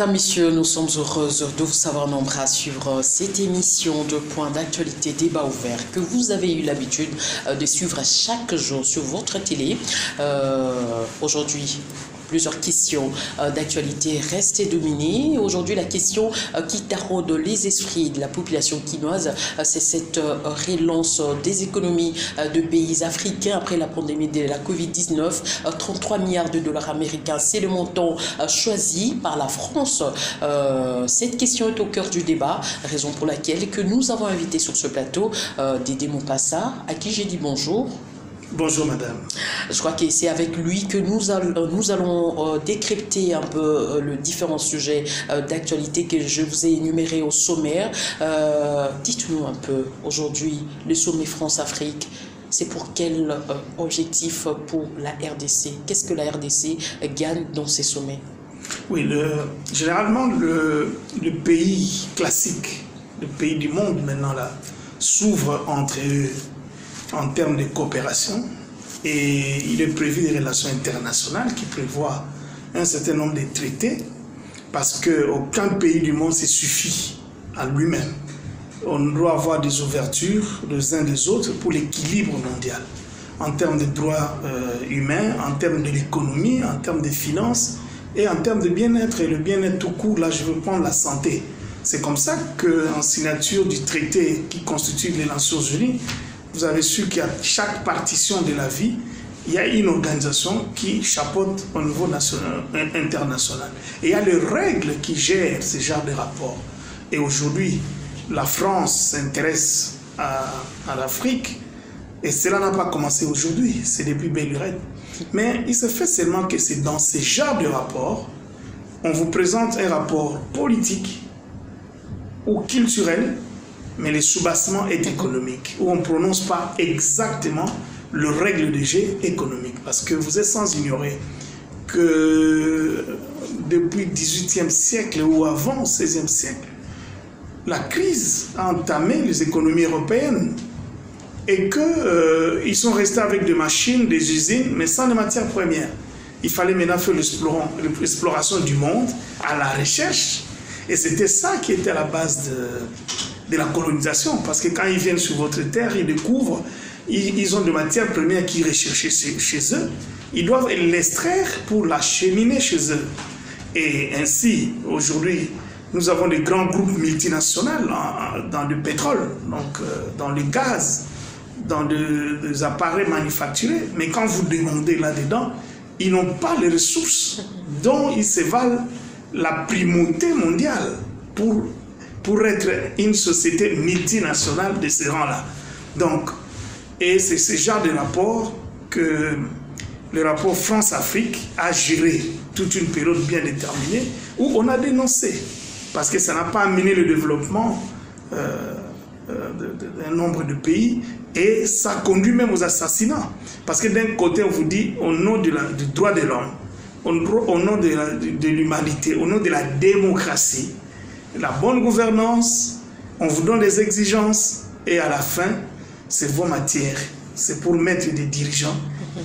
Madame, Messieurs, nous sommes heureuses de vous savoir nombreux à suivre cette émission de Point d'actualité débat ouvert que vous avez eu l'habitude de suivre chaque jour sur votre télé. Aujourd'hui, plusieurs questions d'actualité restent dominées. Aujourd'hui, la question qui taraude les esprits de la population quinoise, c'est cette relance des économies de pays africains après la pandémie de la Covid-19. 33 milliards de dollars américains, c'est le montant choisi par la France. Cette question est au cœur du débat, raison pour laquelle que nous avons invité sur ce plateau Dédé Mopassa, à qui j'ai dit bonjour. Bonjour madame. Je crois que c'est avec lui que nous allons décrypter un peu les différents sujets d'actualité que je vous ai énumérés au sommaire. Dites-nous un peu, aujourd'hui, le sommet France-Afrique, c'est pour quel objectif pour la RDC? Qu'est-ce que la RDC gagne dans ces sommets? Oui, généralement, le pays classique, le pays du monde maintenant là, s'ouvre entre eux en termes de coopération, et il est prévu des relations internationales qui prévoient un certain nombre de traités, parce qu'aucun pays du monde se suffit à lui-même. On doit avoir des ouvertures les uns des autres pour l'équilibre mondial, en termes de droits humains, en termes de l'économie, en termes de finances, et en termes de bien-être, et le bien-être tout court, là je veux prendre la santé. C'est comme ça qu'en signature du traité qui constitue les Nations Unies, vous avez su qu'à chaque partition de la vie, il y a une organisation qui chapeaute au niveau international. Et il y a les règles qui gèrent ce genre de rapports. Et aujourd'hui, la France s'intéresse à l'Afrique, et cela n'a pas commencé aujourd'hui, c'est depuis belle lurette. Mais il se fait seulement que c'est dans ce genre de rapports, on vous présente un rapport politique ou culturel, mais le soubassement est économique, où on ne prononce pas exactement le règle de jeu économique. Parce que vous êtes sans ignorer que depuis le XVIIIe siècle ou avant le XVIe siècle, la crise a entamé les économies européennes et qu'ils sont restés avec des machines, des usines, mais sans les matières premières. Il fallait maintenant faire l'exploration du monde à la recherche, et c'était ça qui était à la base de la colonisation, parce que quand ils viennent sur votre terre, ils découvrent, ils ont des matières premières qu'ils recherchent chez eux, ils doivent l'extraire pour l'acheminer chez eux. Et ainsi, aujourd'hui, nous avons des grands groupes multinationaux dans le pétrole, donc dans le gaz, dans des appareils manufacturés, mais quand vous demandez là-dedans, ils n'ont pas les ressources dont ils se valent la primauté mondiale pour être une société multinationale de ce rang-là. Donc, et c'est ce genre de rapport que le rapport France-Afrique a géré toute une période bien déterminée, où on a dénoncé, parce que ça n'a pas amené le développement d'un nombre de pays, et ça conduit même aux assassinats. Parce que d'un côté, on vous dit, au nom du droit de l'homme, au nom de l'humanité, au nom de la démocratie, la bonne gouvernance, on vous donne des exigences, et à la fin, c'est vos matières. C'est pour mettre des dirigeants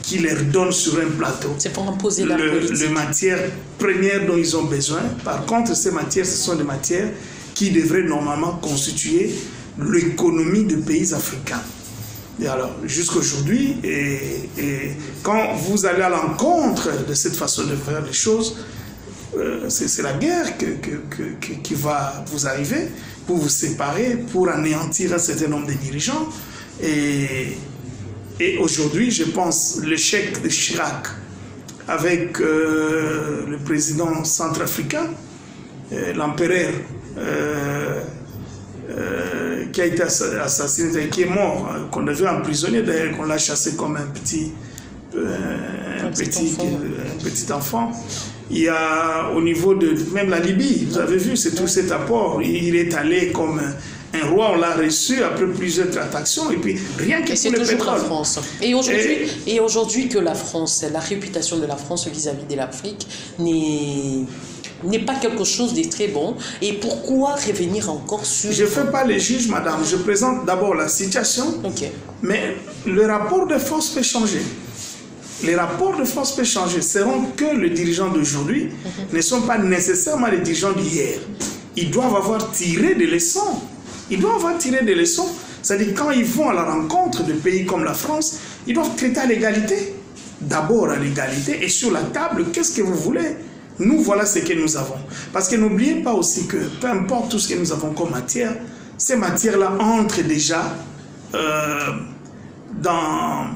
qui leur donnent sur un plateau. C'est pour imposer la politique. Les matières premières dont ils ont besoin. Par contre, ces matières, ce sont des matières qui devraient normalement constituer l'économie des pays africains. Et alors, jusqu'à aujourd'hui, et quand vous allez à l'encontre de cette façon de faire les choses, c'est la guerre qui va vous arriver pour vous séparer, pour anéantir un certain nombre de dirigeants. Et aujourd'hui, je pense, l'échec de Chirac avec le président centrafricain, l'empereur qui a été assassiné, qui est mort, qu'on avait emprisonné, d'ailleurs, qu'on l'a chassé comme un petit enfant. Il y a au niveau de même la Libye, vous avez vu, c'est tout cet apport. Il est allé comme un roi, on l'a reçu après plusieurs tractations, et puis rien que pour le pétrole. La France. Et aujourd'hui que la France, la réputation de la France vis-à-vis de l'Afrique n'est pas quelque chose de très bon. Et pourquoi revenir encore sur... Je ne fais pas les juges, madame. Je présente d'abord la situation, mais le rapport de force peut changer. les rapports de force peuvent changer. Seront que les dirigeants d'aujourd'hui ne sont pas nécessairement les dirigeants d'hier. Ils doivent avoir tiré des leçons. Ils doivent avoir tiré des leçons. C'est-à-dire quand ils vont à la rencontre de pays comme la France, ils doivent traiter à l'égalité. D'abord à l'égalité et sur la table, qu'est-ce que vous voulez? Nous, voilà ce que nous avons. Parce que n'oubliez pas aussi que peu importe tout ce que nous avons comme matière, ces matières-là entrent déjà dans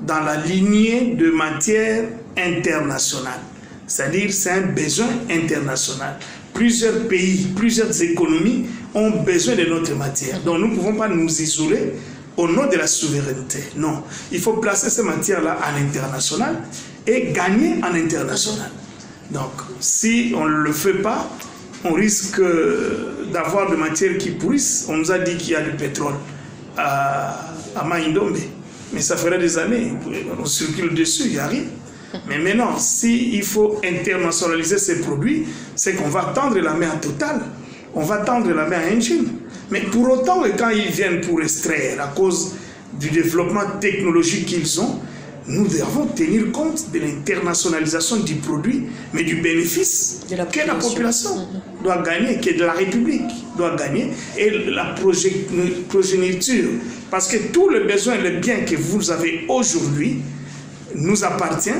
la lignée de matières internationales. C'est-à-dire c'est un besoin international. Plusieurs pays, plusieurs économies ont besoin de notre matière. Donc nous ne pouvons pas nous isoler au nom de la souveraineté. Non, il faut placer ces matières-là à l'international et gagner en international. Donc si on ne le fait pas, on risque d'avoir des matières qui pourrissent. On nous a dit qu'il y a du pétrole à Maïndombe, mais ça ferait des années, on circule dessus, il n'y a rien. Mais maintenant, s'il faut internationaliser ces produits, c'est qu'on va tendre la main à Total, on va tendre la main à Engine. Mais pour autant, quand ils viennent pour extraire, à cause du développement technologique qu'ils ont, nous devons tenir compte de l'internationalisation du produit, mais du bénéfice que la population doit gagner, que la République doit gagner, et la progéniture. Parce que tout le besoin, le bien que vous avez aujourd'hui, nous appartient,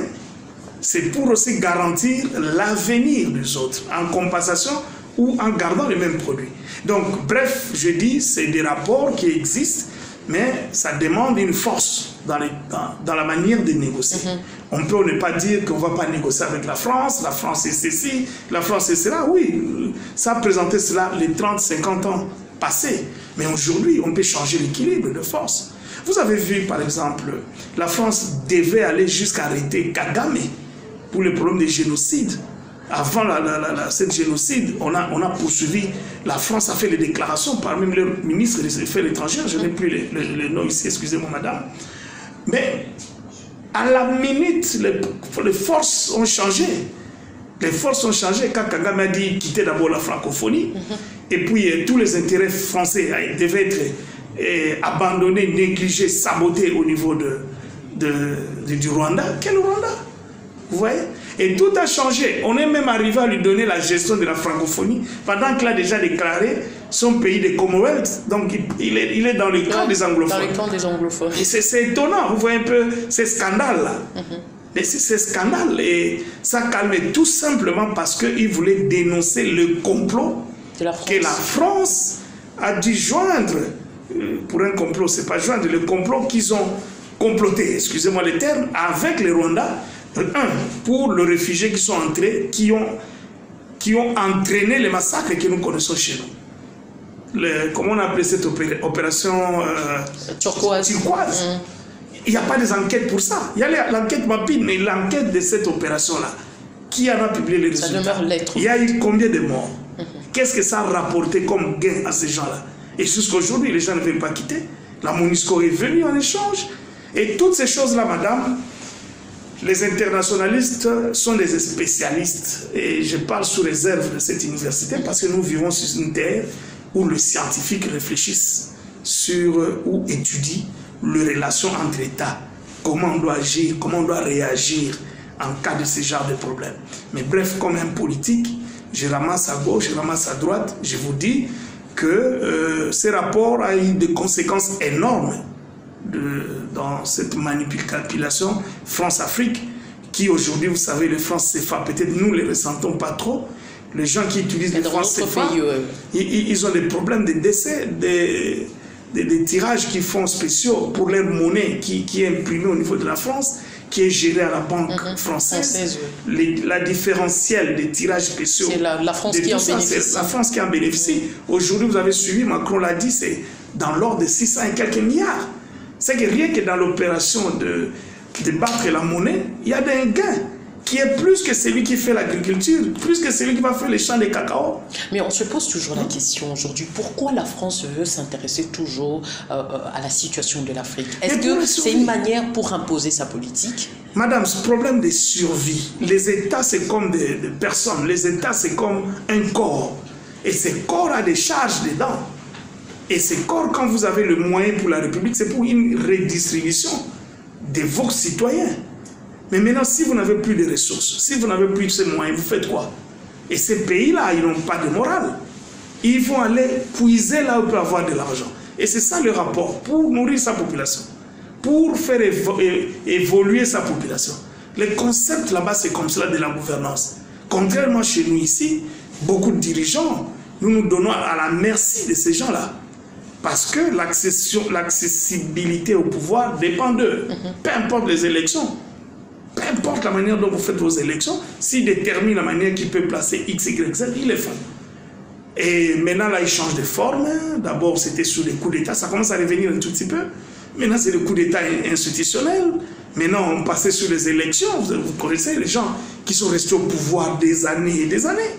c'est pour aussi garantir l'avenir des autres, en compensation ou en gardant les mêmes produits. Donc, bref, je dis, c'est des rapports qui existent, mais ça demande une force dans la manière de négocier. On peut ne pas dire qu'on ne va pas négocier avec la France est ceci, la France est cela. Oui, ça a présenté cela les 30-50 ans passés. Mais aujourd'hui, on peut changer l'équilibre de force. Vous avez vu, par exemple, la France devait aller jusqu'à arrêter Kagame pour le problème des génocides. Avant ce génocide, on a poursuivi. La France a fait des déclarations par même le ministre des Affaires étrangères. Je n'ai plus le nom ici, excusez-moi madame. Mais à la minute, les forces ont changé. Les forces ont changé quand Kagame a dit quitter d'abord la francophonie. Et puis tous les intérêts français devaient être abandonnés, négligés, sabotés au niveau du Rwanda. Quel Rwanda? Vous voyez? Et tout a changé. On est même arrivé à lui donner la gestion de la francophonie pendant qu'il a déjà déclaré son pays de Commonwealth. Donc il est dans le camp des anglophones. Dans le camp des anglophones. Et c'est étonnant. Vous voyez un peu ces scandales-là. Ces scandales. Et ça calmait tout simplement parce qu'il voulait dénoncer le complot que la France a dû joindre. Pour un complot, c'est pas joindre. Le complot qu'ils ont comploté, excusez-moi le terme, avec les Rwandais. Pour les réfugiés qui sont entrés, qui ont entraîné les massacres que nous connaissons chez nous. Comment on appelle cette opération turquoise. Il n'y a pas des enquêtes pour ça. Il y a l'enquête MAPID, mais l'enquête de cette opération-là, qui en a publié les résultats? Il y a eu combien de morts? Qu'est-ce que ça a rapporté comme gain à ces gens-là? Et jusqu'à aujourd'hui, les gens ne veulent pas quitter. La MONUSCO est venue en échange. Et toutes ces choses-là, madame, les internationalistes sont des spécialistes, et je parle sous réserve de cette université parce que nous vivons sur une terre où les scientifiques réfléchissent sur ou étudient les relations entre États, comment on doit agir, comment on doit réagir en cas de ce genre de problème. Mais bref, comme un politique, je ramasse à gauche, je ramasse à droite, je vous dis que ces rapports ont eu des conséquences énormes dans cette manipulation France-Afrique qui aujourd'hui, vous savez, le franc CFA, peut-être nous ne les ressentons pas trop. Les gens qui utilisent le franc CFA, ils ont des problèmes de décès, des tirages qu'ils font spéciaux pour leur monnaie qui est imprimée au niveau de la France, qui est gérée à la banque française. La différentielle des tirages spéciaux, c'est la France qui en bénéficie. La France qui en bénéficie. Aujourd'hui, vous avez suivi, Macron l'a dit, c'est dans l'ordre de 600 et quelques milliards. C'est que rien que dans l'opération de battre la monnaie, il y a un gain qui est plus que celui qui fait l'agriculture, plus que celui qui va faire les champs de cacao. Mais on se pose toujours la question aujourd'hui, pourquoi la France veut s'intéresser toujours à la situation de l'Afrique? Est-ce que c'est une manière pour imposer sa politique? Madame, ce problème de survie, les États c'est comme des personnes, les États c'est comme un corps, et ce corps a des charges dedans. Et ces corps, quand vous avez le moyen pour la République, c'est pour une redistribution de vos citoyens. Mais maintenant, si vous n'avez plus de ressources, si vous n'avez plus de ces moyens, vous faites quoi? Et ces pays-là, ils n'ont pas de morale. Ils vont aller puiser là où ils peuvent avoir de l'argent. Et c'est ça le rapport, pour nourrir sa population, pour faire évoluer sa population. Le concept là-bas, c'est comme cela de la gouvernance. Contrairement chez nous ici, beaucoup de dirigeants, nous nous donnons à la merci de ces gens-là. Parce que l'accessibilité au pouvoir dépend d'eux. Peu importe les élections, peu importe la manière dont vous faites vos élections, s'ils déterminent la manière qu'ils peuvent placer X, Y, Z, ils le font. Et maintenant, là, ils changent de forme. D'abord, c'était sous les coups d'État. Ça commence à revenir un tout petit peu. Maintenant, c'est le coup d'État institutionnel. Maintenant, on passait sur les élections. Vous connaissez les gens qui sont restés au pouvoir des années et des années.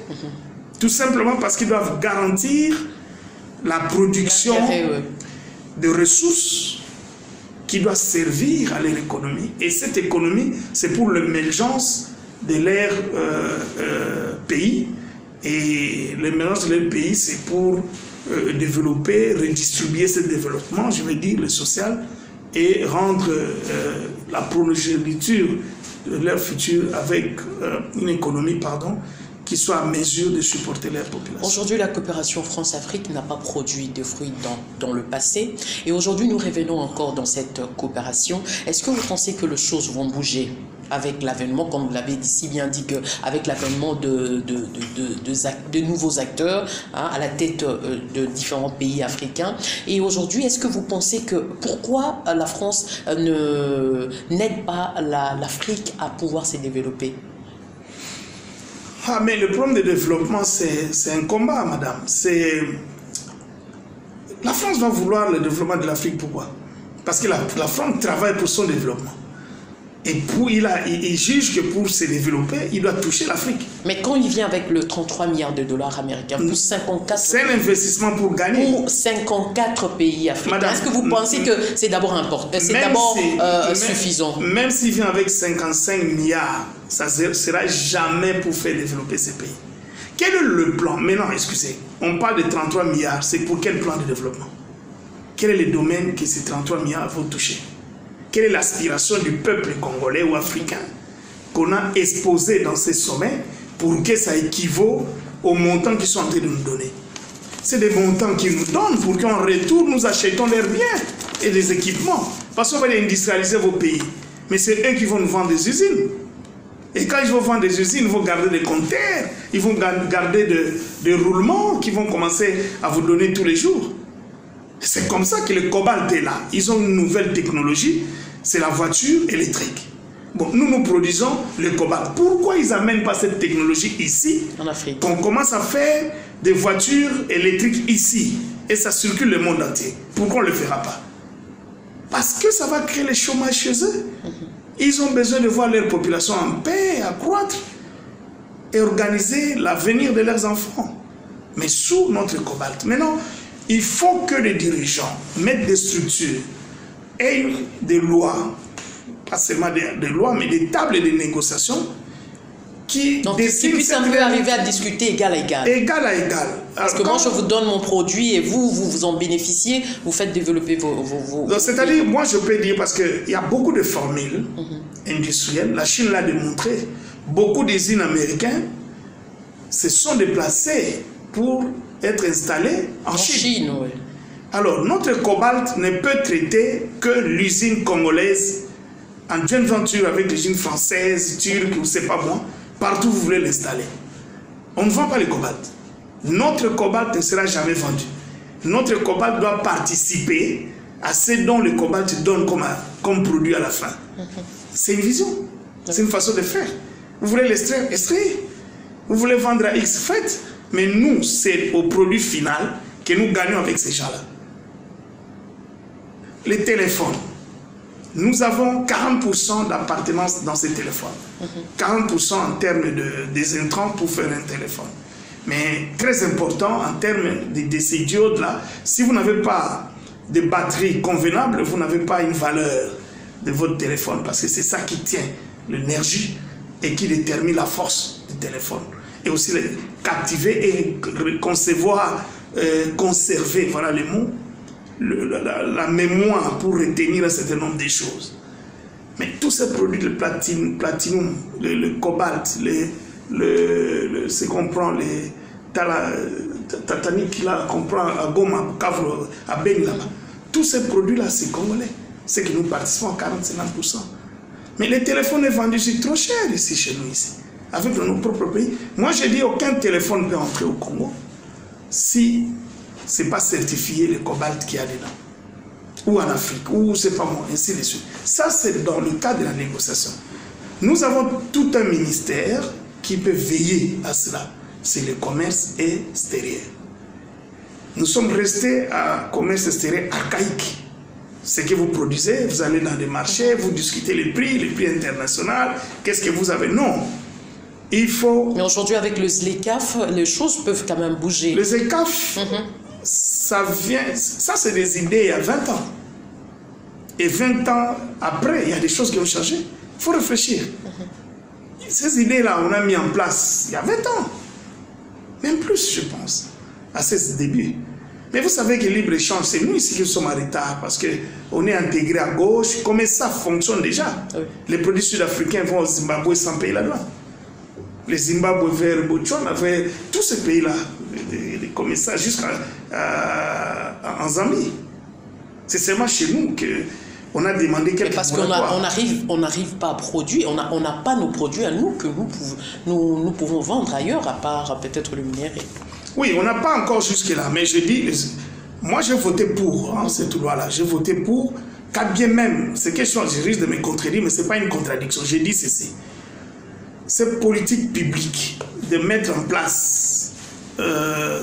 Tout simplement parce qu'ils doivent garantir la production de ressources qui doit servir à leur économie. Et cette économie, c'est pour l'émergence de leur pays. Et l'émergence de leur pays, c'est pour développer, redistribuer ce développement, je veux dire, le social, et rendre la progéniture de leur futur avec une économie, qui soit à mesure de supporter leur population. Aujourd'hui, la coopération France-Afrique n'a pas produit de fruits dans le passé. Et aujourd'hui, nous revenons encore dans cette coopération. Est-ce que vous pensez que les choses vont bouger avec l'avènement, comme vous l'avez si bien dit, avec l'avènement de nouveaux acteurs à la tête de différents pays africains? Et aujourd'hui, est-ce que vous pensez que pourquoi la France n'aide pas l'Afrique à pouvoir se développer? Ah, mais le problème de développement, c'est un combat, madame. La France va vouloir le développement de l'Afrique, pourquoi? Parce que la France travaille pour son développement. Et il juge que pour se développer, il doit toucher l'Afrique. Mais quand il vient avec le 33 milliards de dollars américains pour 54... C'est un investissement pour gagner. Pour 54 pays africains. Est-ce que vous pensez que c'est d'abord important? C'est d'abord suffisant? Même s'il vient avec 55 milliards, ça ne sera jamais pour faire développer ces pays. Quel est le plan? Maintenant, excusez, on parle de 33 milliards, c'est pour quel plan de développement? Quel est le domaine que ces 33 milliards vont toucher? Quelle est l'aspiration du peuple congolais ou africain qu'on a exposé dans ces sommets pour que ça équivaut aux montants qu'ils sont en train de nous donner? C'est des montants qu'ils nous donnent pour qu'en retour, nous achetons leurs biens et des équipements. Parce qu'on va industrialiser vos pays. Mais c'est eux qui vont nous vendre des usines. Et quand ils vont vendre des usines, ils vont garder des compteurs, ils vont garder des roulements qui vont commencer à vous donner tous les jours. C'est comme ça que le cobalt est là. Ils ont une nouvelle technologie, c'est la voiture électrique. Bon, nous produisons le cobalt. Pourquoi ils n'amènent pas cette technologie ici? En Afrique. Qu'on commence à faire des voitures électriques ici. Et ça circule le monde entier. Pourquoi on ne le fera pas? Parce que ça va créer le chômage chez eux. Ils ont besoin de voir leur population en paix, accroître et organiser l'avenir de leurs enfants. Mais sous notre cobalt. Maintenant, il faut que les dirigeants mettent des structures et des lois, pas seulement des lois, mais des tables de négociation qui puissent un peu arriver à discuter égal à égal. Égal à égal. Parce que moi, je vous donne mon produit et vous en bénéficiez, vous faites développer vos... C'est-à-dire, moi, je peux dire, parce qu'il y a beaucoup de formules industrielles, la Chine l'a démontré, beaucoup d'usines américaines se sont déplacées pour être installés en Chine. Oui. Alors, notre cobalt ne peut traiter que l'usine congolaise en joint venture avec l'usine française, turque, ou je ne sais pas moi, partout où vous voulez l'installer. On ne vend pas le cobalt. Notre cobalt ne sera jamais vendu. Notre cobalt doit participer à ce dont le cobalt donne comme produit à la fin. C'est une vision. C'est une façon de faire. Vous voulez l'extraire, extraire. Vous voulez vendre à X, faites. Mais nous, c'est au produit final que nous gagnons avec ces gens-là. Les téléphones. Nous avons 40% d'appartenance dans ces téléphones. 40% en termes des intrants pour faire un téléphone. Mais très important en termes de ces diodes-là, si vous n'avez pas de batterie convenable, vous n'avez pas une valeur de votre téléphone. Parce que c'est ça qui tient l'énergie et qui détermine la force du téléphone. Et aussi les captiver et concevoir, conserver, voilà les mots, la mémoire pour retenir un certain nombre de choses. Mais tous ces produits, le platinum, le cobalt, ce qu'on prend, les tataniques là, qu'on prend à Goma, à Bukavu, à Beni là-bas, tous ces produits-là, c'est congolais. C'est que nous participons à 40-50%. Mais les téléphones vendus, c'est trop cher ici, chez nous, ici. Avec nos propres pays. Moi, je dis aucun téléphone peut entrer au Congo si ce n'est pas certifié le cobalt qu'il y a dedans. Ou en Afrique, ou c'est pas moi, ainsi de suite. Ça, c'est dans le cadre de la négociation. Nous avons tout un ministère qui peut veiller à cela. C'est le commerce extérieur. Nous sommes restés à commerce extérieur archaïque. Ce que vous produisez, vous allez dans des marchés, vous discutez les prix internationaux, qu'est-ce que vous avez? Non. Il faut... Mais aujourd'hui, avec le ZLECAf, les choses peuvent quand même bouger. Le ZLECAf, ça vient... Ça, c'est des idées il y a 20 ans. Et 20 ans après, il y a des choses qui ont changé. Il faut réfléchir. Ces idées-là, on a mis en place il y a 20 ans. Même plus, je pense, à ces débuts. Mais vous savez que le libre-échange, c'est nous ici qui sommes en retard parce qu'on est intégré à gauche. Comment ça fonctionne déjà? Oui. Les produits sud-africains vont au Zimbabwe sans payer la douane. Les Zimbabwe vers Botswana, vers tous ces pays-là, les commerçants jusqu'en Zambie. C'est seulement chez nous qu'on a demandé quelques... Parce qu'on n'arrive pas à produire, on n'a pas nos produits à nous que nous pouvons vendre ailleurs, à part peut-être le minerai. Oui, on n'a pas encore jusque-là, mais je dis, moi j'ai voté pour cette loi-là, j'ai voté pour, quand bien même, c'est quelque chose, je risque de me contredire, mais ce n'est pas une contradiction, j'ai dit ceci. Cette politique publique de mettre en place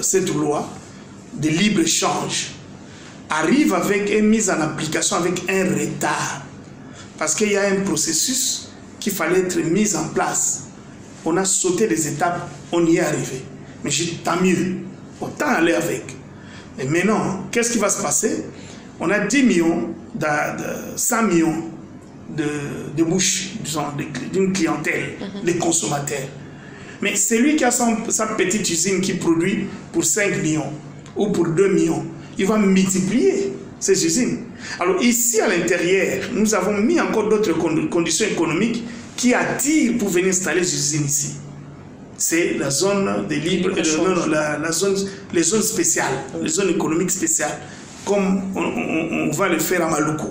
cette loi de libre-échange arrive avec une mise en application avec un retard. Parce qu'il y a un processus qu'il fallait être mis en place. On a sauté des étapes, on y est arrivé. Mais tant mieux, autant aller avec. Et maintenant, qu'est-ce qui va se passer? On a 10 millions, 100 millions de bouches, disons, d'une clientèle, des consommateurs. Mais celui qui a sa petite usine qui produit pour 5 millions ou pour 2 millions, il va multiplier ces usines. Alors ici, à l'intérieur, nous avons mis encore d'autres conditions économiques qui attirent pour venir installer les usines ici. C'est la zone de libre, les zones spéciales, les zones économiques spéciales, comme on va le faire à Maluku.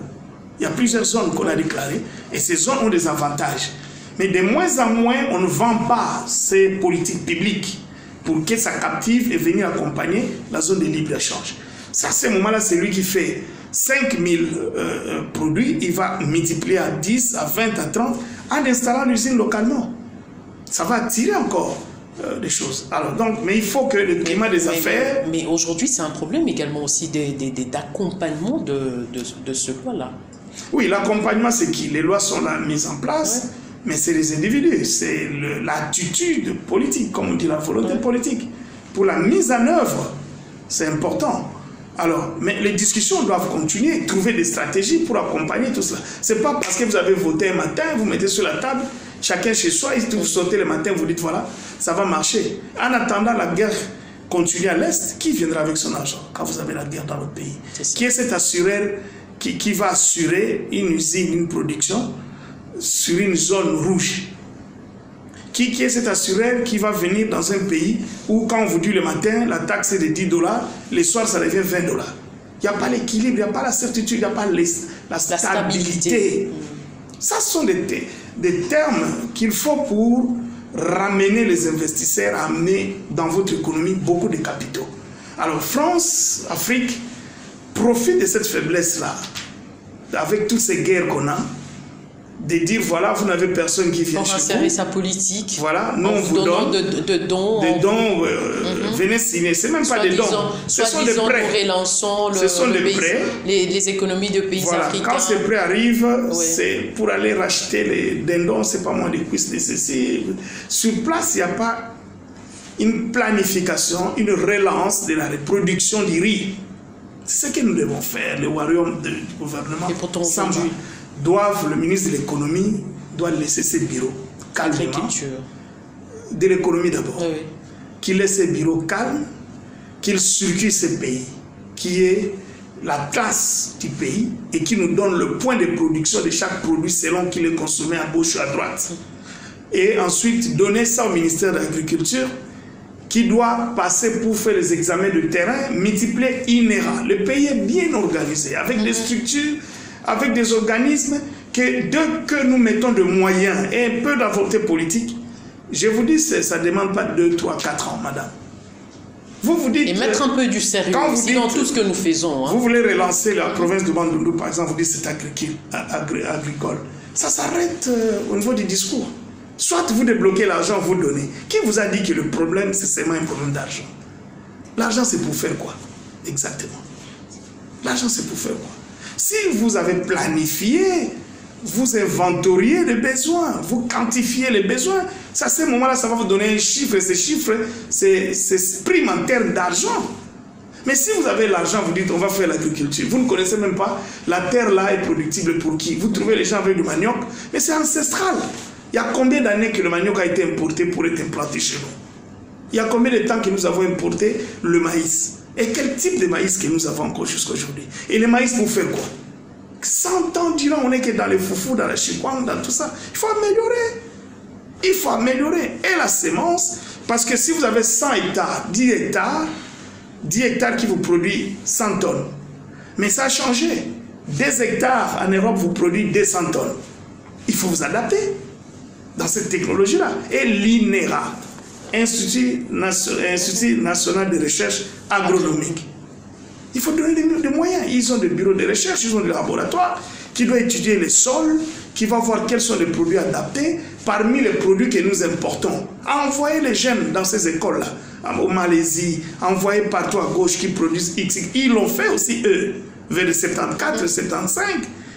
Il y a plusieurs zones qu'on a déclarées, et ces zones ont des avantages. Mais de moins en moins, on ne vend pas ces politiques publiques pour que ça captive et venir accompagner la zone de libre-échange. À ce moment-là, c'est lui qui fait 5000 produits, il va multiplier à 10, à 20, à 30, en installant l'usine localement. Ça va attirer encore des choses. Alors, donc, mais il faut que le climat des affaires... Mais aujourd'hui, c'est un problème également aussi d'accompagnement de ce loi-là. Oui, l'accompagnement, c'est qui? Les lois sont là, mises en place, mais c'est les individus, c'est l'attitude politique, comme on dit, la volonté politique. Pour la mise en œuvre, c'est important. Alors, mais les discussions doivent continuer, trouver des stratégies pour accompagner tout cela. Ce n'est pas parce que vous avez voté un matin, vous mettez sur la table, chacun chez soi, et vous sautez le matin, vous dites voilà, ça va marcher. En attendant la guerre continue à l'Est, qui viendra avec son argent quand vous avez la guerre dans votre pays? Qui est cet assureur qui va assurer une usine, une production sur une zone rouge? Qui est cet assureur qui va venir dans un pays où, quand on vous dit le matin, la taxe est de $10, le soir, ça devient $20? Il n'y a pas l'équilibre, il n'y a pas la certitude, il n'y a pas la stabilité. Ça sont des termes qu'il faut pour ramener les investisseurs, amener dans votre économie beaucoup de capitaux. Alors, France, Afrique, profite de cette faiblesse-là, avec toutes ces guerres qu'on a, de dire voilà, vous n'avez personne qui vient chez vous. Pour insérer sa politique. Voilà, nous on vous donne de dons. Venez signer. Ce n'est même pas des dons. Ce sont des prêts. Nous relançons les économies de pays africains. Quand ces prêts arrivent, c'est pour aller racheter des dons, c'est pas moins des cuisses de ceci. Sur place, il n'y a pas une planification, une relance de la reproduction du riz. C'est ce que nous devons faire, le royaume du gouvernement. Et pourtant, aujourd'hui, le ministre de l'économie doit laisser ses bureaux calmement. De l'économie d'abord. Qu'il laisse ses bureaux calmes, qu'il circule ces pays, qui est la classe du pays et qui nous donne le point de production de chaque produit selon qu'il est consommé à gauche ou à droite. Et ensuite, donner ça au ministère de l'Agriculture qui doit passer pour faire les examens de terrain, multiplier INERA. Le pays est bien organisé, avec des structures, avec des organismes, que dès que nous mettons de moyens et un peu de volonté politique, je vous dis, ça ne demande pas 2, 3, 4 ans, madame. Vous dites, et mettre un peu du sérieux aussi dans tout ce que nous faisons. Hein. Vous voulez relancer la province de Bandundu, par exemple, vous dites c'est agricole. Ça s'arrête au niveau du discours. Soit vous débloquez l'argent, vous donnez. Qui vous a dit que le problème, c'est seulement un problème d'argent? L'argent, c'est pour faire quoi? Exactement. L'argent, c'est pour faire quoi? Si vous avez planifié, vous inventoriez les besoins, vous quantifiez les besoins, ça, à ce moment-là, ça va vous donner un chiffre, et ces chiffres, c'est prime en termes d'argent. Mais si vous avez l'argent, vous dites, on va faire l'agriculture, vous ne connaissez même pas, la terre là est productible pour qui? Vous trouvez les gens avec du manioc, mais c'est ancestral. Il y a combien d'années que le manioc a été importé pour être implanté chez nous? Il y a combien de temps que nous avons importé le maïs? Et quel type de maïs que nous avons encore jusqu'à aujourd'hui? Et le maïs pour faire quoi? 100 ans durant, on n'est que dans les foufous, dans la chikwang, dans tout ça. Il faut améliorer. Il faut améliorer. Et la semence, parce que si vous avez 100 hectares, 10 hectares qui vous produisent 100 tonnes. Mais ça a changé. 2 hectares en Europe vous produisent 200 tonnes. Il faut vous adapter dans cette technologie-là. Et l'INERA, Institut National de Recherche Agronomique, il faut donner des moyens. Ils ont des bureaux de recherche, ils ont des laboratoires qui doivent étudier les sols, qui vont voir quels sont les produits adaptés parmi les produits que nous importons. Envoyer les jeunes dans ces écoles-là, en Malaisie, envoyer partout à gauche qui produisent X. Ils l'ont fait aussi, eux, vers les 74, 75.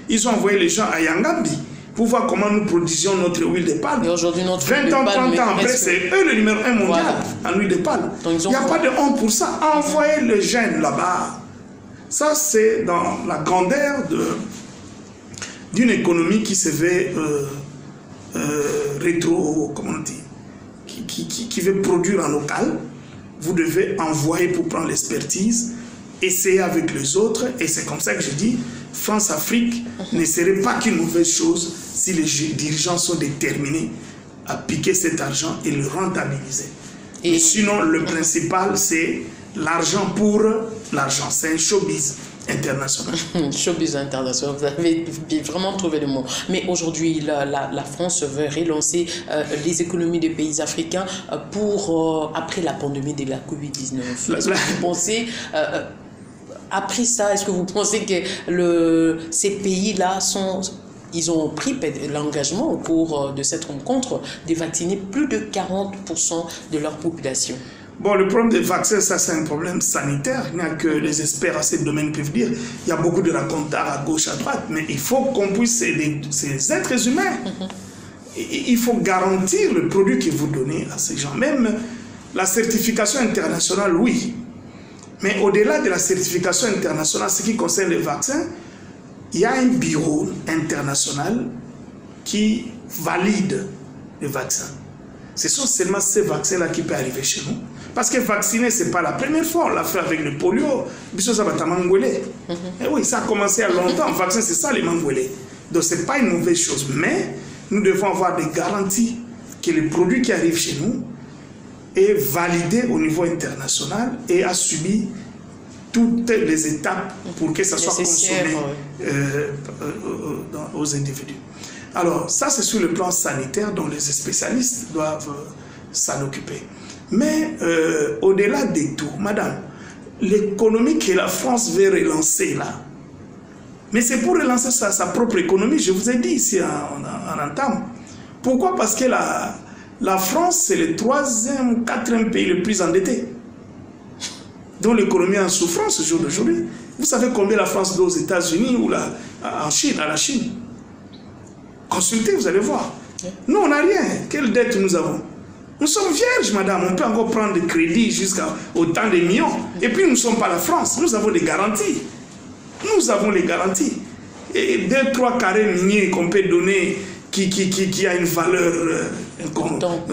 Ils ont envoyé les gens à Yangambi pour voir comment nous produisions notre huile de palme. Et aujourd'hui, notre 20 ans, 30 ans après, c'est eux le numéro 1 mondial en huile de palme. Il n'y a pas de honte pour ça. Envoyer les jeunes là-bas. Ça, c'est dans la grandeur d'une économie qui se veut rétro, comment on dit, qui veut produire en local. Vous devez envoyer pour prendre l'expertise, essayer avec les autres, et c'est comme ça que je dis, France-Afrique ne serait pas qu'une mauvaise chose si les dirigeants sont déterminés à piquer cet argent et le rentabiliser. Et sinon, le principal, c'est l'argent pour l'argent. C'est un showbiz international. Showbiz international, vous avez vraiment trouvé le mot. Mais aujourd'hui, la France veut relancer les économies des pays africains pour, après la pandémie de la Covid-19. Est-ce que vous pensez... après ça, est-ce que vous pensez que ces pays-là ils ont pris l'engagement au cours de cette rencontre de vacciner plus de 40% de leur population? Bon, le problème des vaccins, ça c'est un problème sanitaire. Il n'y a que les experts à ce domaine peuvent dire. Il y a beaucoup de racontars à gauche, à droite, mais il faut qu'on puisse, ces êtres humains, il faut garantir le produit que vous donnez à ces gens. Même la certification internationale, oui. Mais au-delà de la certification internationale, ce qui concerne les vaccins, il y a un bureau international qui valide les vaccins. Ce sont seulement ces vaccins-là qui peuvent arriver chez nous. Parce que vacciner, ce n'est pas la première fois. On l'a fait avec le polio. Et oui, ça a commencé à longtemps. Le vaccin, c'est ça, les mangouélés. Donc, ce n'est pas une mauvaise chose. Mais nous devons avoir des garanties que les produits qui arrivent chez nous est validé au niveau international et a subi toutes les étapes pour que ça soit consommé aux individus. Alors, ça, c'est sur le plan sanitaire dont les spécialistes doivent s'en occuper. Mais au-delà de tout, madame, l'économie que la France veut relancer là, mais c'est pour relancer sa propre économie, je vous ai dit ici en entame. Pourquoi? Parce que la France, c'est le 3e ou 4e pays le plus endetté, dont l'économie est en souffrance ce jour d'aujourd'hui. Vous savez combien la France doit aux États-Unis ou en Chine, à la Chine? Consultez, vous allez voir. Nous, on n'a rien. Quelle dette nous avons? Nous sommes vierges, madame. On peut encore prendre des crédits jusqu'à autant de millions. Et puis, nous ne sommes pas la France. Nous avons des garanties. Nous avons les garanties. Et 2-3 carrés miniers qu'on peut donner qui a une valeur,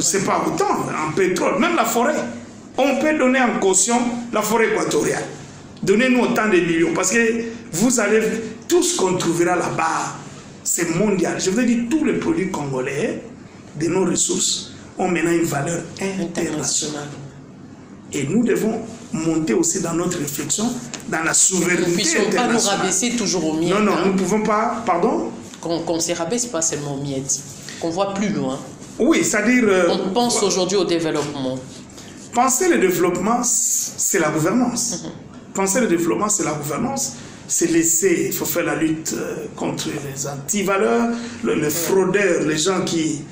c'est pas autant, en pétrole. Même la forêt. On peut donner en caution la forêt équatoriale. Donnez-nous autant de millions. Parce que vous allez... Tout ce qu'on trouvera là-bas, c'est mondial. Je vous ai dit, tous les produits congolais, de nos ressources, ont maintenant une valeur internationale. Et nous devons monter aussi dans notre réflexion, dans la souveraineté internationale. Nous ne pouvons pas nous rabaisser toujours au miettes. Non, non, nous ne pouvons pas... Pardon? Qu'on ne se rabaisse pas seulement au miettes, qu'on voit plus loin. Oui, c'est-à-dire... on pense aujourd'hui au développement. Penser le développement, c'est la gouvernance. Penser le développement, c'est la gouvernance. C'est laisser, il faut faire la lutte contre les anti-valeurs, les fraudeurs, les gens qui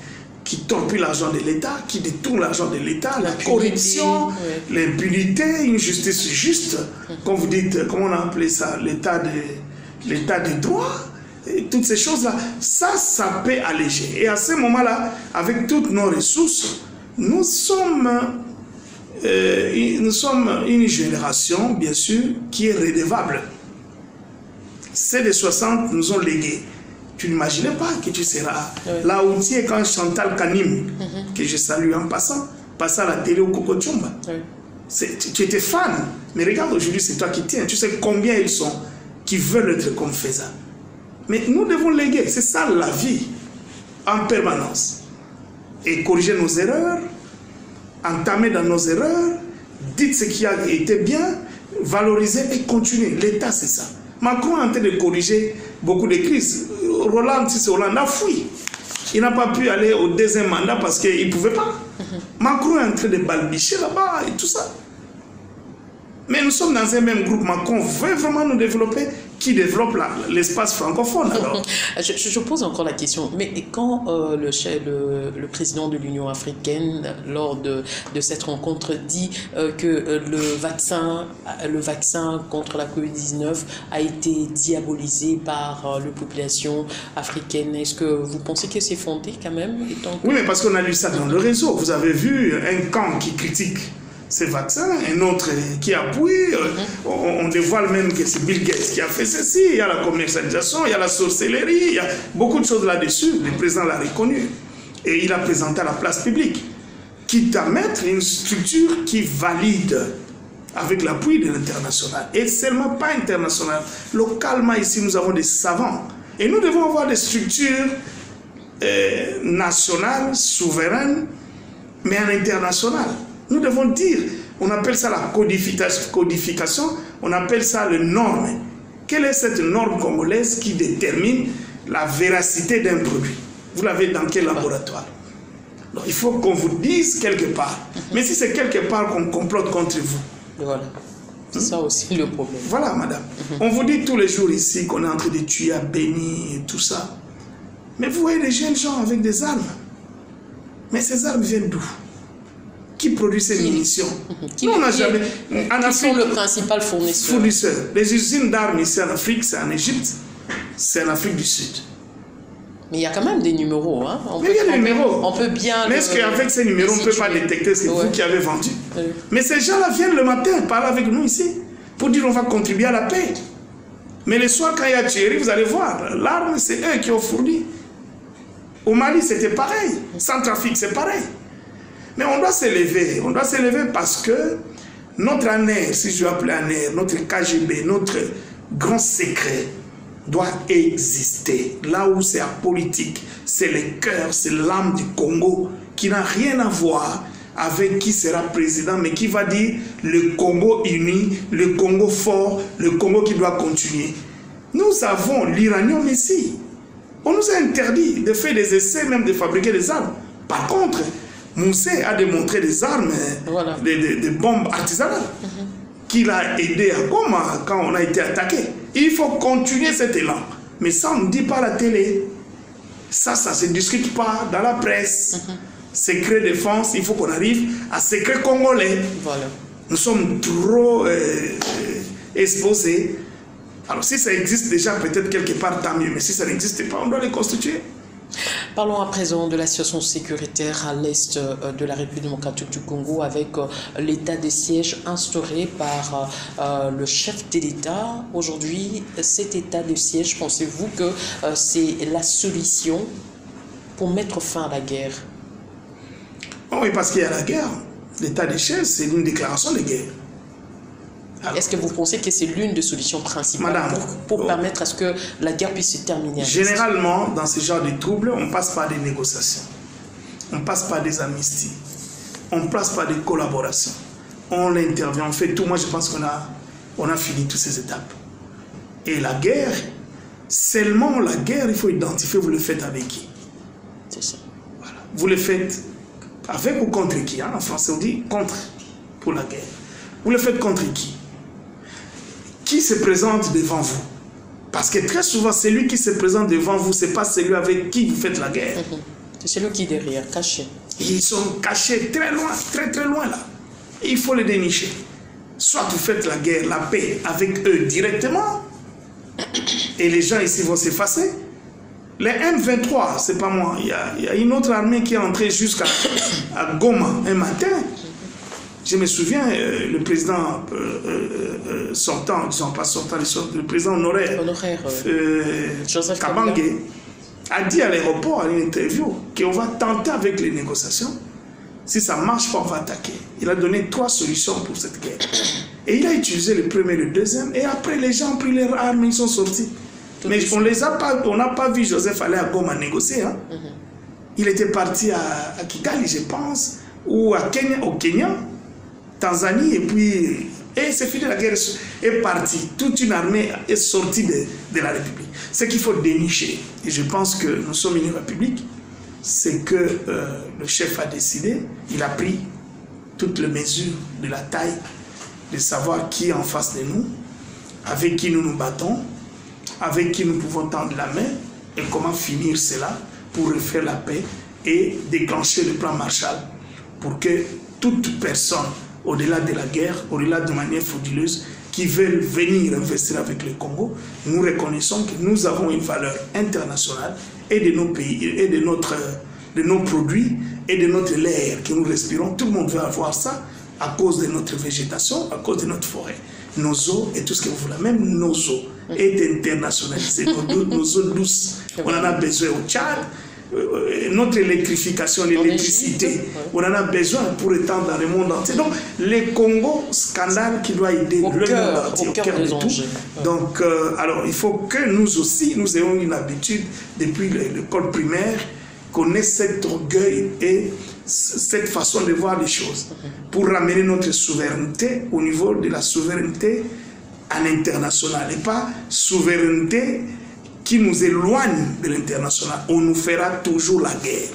torpillent l'argent de l'État, qui détournent l'argent de l'État, la corruption, l'impunité, une justice juste, comme vous dites, comment on a appelé ça, l'état de droit, et toutes ces choses-là, ça peut alléger. Et à ce moment-là, avec toutes nos ressources, nous sommes une génération, bien sûr, qui est redevable. Ceux de 60 nous ont légué. Tu n'imaginais pas que tu seras là où tu es quand Chantal Kanim, que je salue en passant, passait à la télé au Coco Tchumba. Tu étais fan, mais regarde aujourd'hui, c'est toi qui tiens. Tu sais combien ils sont qui veulent être comme Feza. Mais nous devons léguer, c'est ça la vie, en permanence. Et corriger nos erreurs, entamer dans nos erreurs, dites ce qui a été bien, valoriser et continuer. L'État, c'est ça. Macron est en train de corriger beaucoup de crises. Roland a fui. Il n'a pas pu aller au deuxième mandat parce qu'il ne pouvait pas. Macron est en train de balbutier là-bas et tout ça. Mais nous sommes dans un même groupe. Macron veut vraiment nous développer. Qui développe l'espace francophone alors? Je pose encore la question. Mais quand le président de l'Union africaine, lors de cette rencontre, dit que le vaccin contre la Covid-19 a été diabolisé par la population africaine, est-ce que vous pensez que c'est fondé quand même? Oui, mais parce qu'on a lu ça dans le réseau. Vous avez vu un camp qui critique ces vaccins, un autre qui appuie, on dévoile même que c'est Bill Gates qui a fait ceci, il y a la commercialisation, il y a la sorcellerie, il y a beaucoup de choses là-dessus, le président l'a reconnu, et il a présenté à la place publique, quitte à mettre une structure qui valide avec l'appui de l'international, et seulement pas international. Localement ici, nous avons des savants, et nous devons avoir des structures nationales, souveraines, mais en international. Nous devons dire, on appelle ça la codification, on appelle ça le norme. Quelle est cette norme congolaise qui détermine la véracité d'un produit? Vous l'avez dans quel laboratoire? Donc, il faut qu'on vous dise quelque part. Mais si c'est quelque part qu'on complote contre vous. Voilà. C'est ça aussi le problème. Voilà, madame. On vous dit tous les jours ici qu'on est en train de tuer à Béni et tout ça. Mais vous voyez des jeunes gens avec des armes. Mais ces armes viennent d'où? Qui produit ces munitions? Nous, on n'a jamais... En Afrique, sont le principal fournisseur. Les usines d'armes ici en Afrique, c'est en Égypte, c'est en Afrique du Sud. Mais il y a quand même des numéros. Hein? Mais il y a des numéros. On peut bien... Mais est-ce qu'avec ces numéros, on ne peut pas détecter ce que vous qui avez vendu? Mais ces gens-là viennent le matin parler avec nous ici pour dire on va contribuer à la paix. Mais le soir, quand il y a Thierry, vous allez voir, l'arme, c'est eux qui ont fourni. Au Mali, c'était pareil. Centrafrique, c'est pareil. Mais on doit s'élever. On doit s'élever parce que notre ANER, si je veux appeler ANER, notre KGB, notre grand secret doit exister. Là où c'est la politique, c'est le cœur, c'est l'âme du Congo qui n'a rien à voir avec qui sera président, mais qui va dire le Congo uni, le Congo fort, le Congo qui doit continuer. Nous avons l'uranium ici. On nous a interdit de faire des essais, même de fabriquer des armes. Par contre, Moussé a démontré des armes, voilà, des bombes artisanales, qu'il a aidé à Goma quand on a été attaqué. Il faut continuer cet élan. Mais ça, on ne dit pas à la télé. Ça ne se discute pas dans la presse. Secret défense, il faut qu'on arrive à secret congolais. Voilà. Nous sommes trop exposés. Alors si ça existe déjà, peut-être quelque part, tant mieux. Mais si ça n'existe pas, on doit les constituer. Parlons à présent de la situation sécuritaire à l'est de la République démocratique du Congo avec l'état de siège instauré par le chef de l'État. Aujourd'hui, cet état de siège, pensez-vous que c'est la solution pour mettre fin à la guerre? Oui, parce qu'il y a la guerre. L'état de siège, c'est une déclaration de guerre. Est-ce que vous pensez que c'est l'une des solutions principales pour permettre à ce que la guerre puisse se terminer? Généralement, dans ce genre de troubles, on passe par des négociations. On passe par des amnisties. On passe par des collaborations. On intervient, on fait tout. Moi, je pense qu'on a fini toutes ces étapes. Et la guerre, seulement la guerre, il faut identifier, vous le faites avec qui? C'est ça. Voilà. Vous le faites avec ou contre qui? En français, on dit contre pour la guerre. Vous le faites contre qui? Qui se présente devant vous? Parce que très souvent, celui qui se présente devant vous, ce n'est pas celui avec qui vous faites la guerre. C'est celui qui est derrière, caché. Ils sont cachés très loin, très très loin là. Et il faut les dénicher. Soit vous faites la guerre, la paix avec eux directement, et les gens ici vont s'effacer. Les M23, c'est pas moi. Il y a une autre armée qui est entrée jusqu'à Goma un matin. Je me souviens, le président sortant, disons pas sortant, le président honoraire Joseph Kabange a dit à l'aéroport, à une interview, qu'on va tenter avec les négociations. Si ça ne marche pas, on va attaquer. Il a donné 3 solutions pour cette guerre. Et il a utilisé le premier et le deuxième. Et après, les gens ont pris leurs armes et ils sont sortis. Mais on n'a pas vu Joseph aller à Goma négocier. Hein. Il était parti à Kigali, je pense, ou au Kenya, Tanzanie, et c'est fini, la guerre est partie. Toute une armée est sortie de la République. Ce qu'il faut dénicher, et je pense que nous sommes une république, c'est que le chef a décidé, il a pris toutes les mesures de la taille, de savoir qui est en face de nous, avec qui nous nous battons, avec qui nous pouvons tendre la main, et comment finir cela pour refaire la paix et déclencher le plan Marshall pour que toute personne, au-delà de la guerre, au-delà de manière frauduleuse, qui veulent venir investir avec le Congo, nous reconnaissons que nous avons une valeur internationale et de nos pays, et de nos produits, et de notre air que nous respirons. Tout le monde veut avoir ça à cause de notre végétation, à cause de notre forêt. Nos eaux et tout ce que vous voulez, même nos eaux est internationalisée, nos eaux douces. On en a besoin au Tchad. Notre électrification, l'électricité, on en a besoin pour étendre dans le monde entier. Donc, le Congo, scandale qui doit aider le monde entier, au cœur de tout. Donc, alors, il faut que nous aussi, nous ayons une habitude, depuis l'école primaire, qu'on ait cet orgueil et cette façon de voir les choses, pour ramener notre souveraineté au niveau de la souveraineté à l'international, et pas souveraineté qui nous éloigne de l'international. On nous fera toujours la guerre.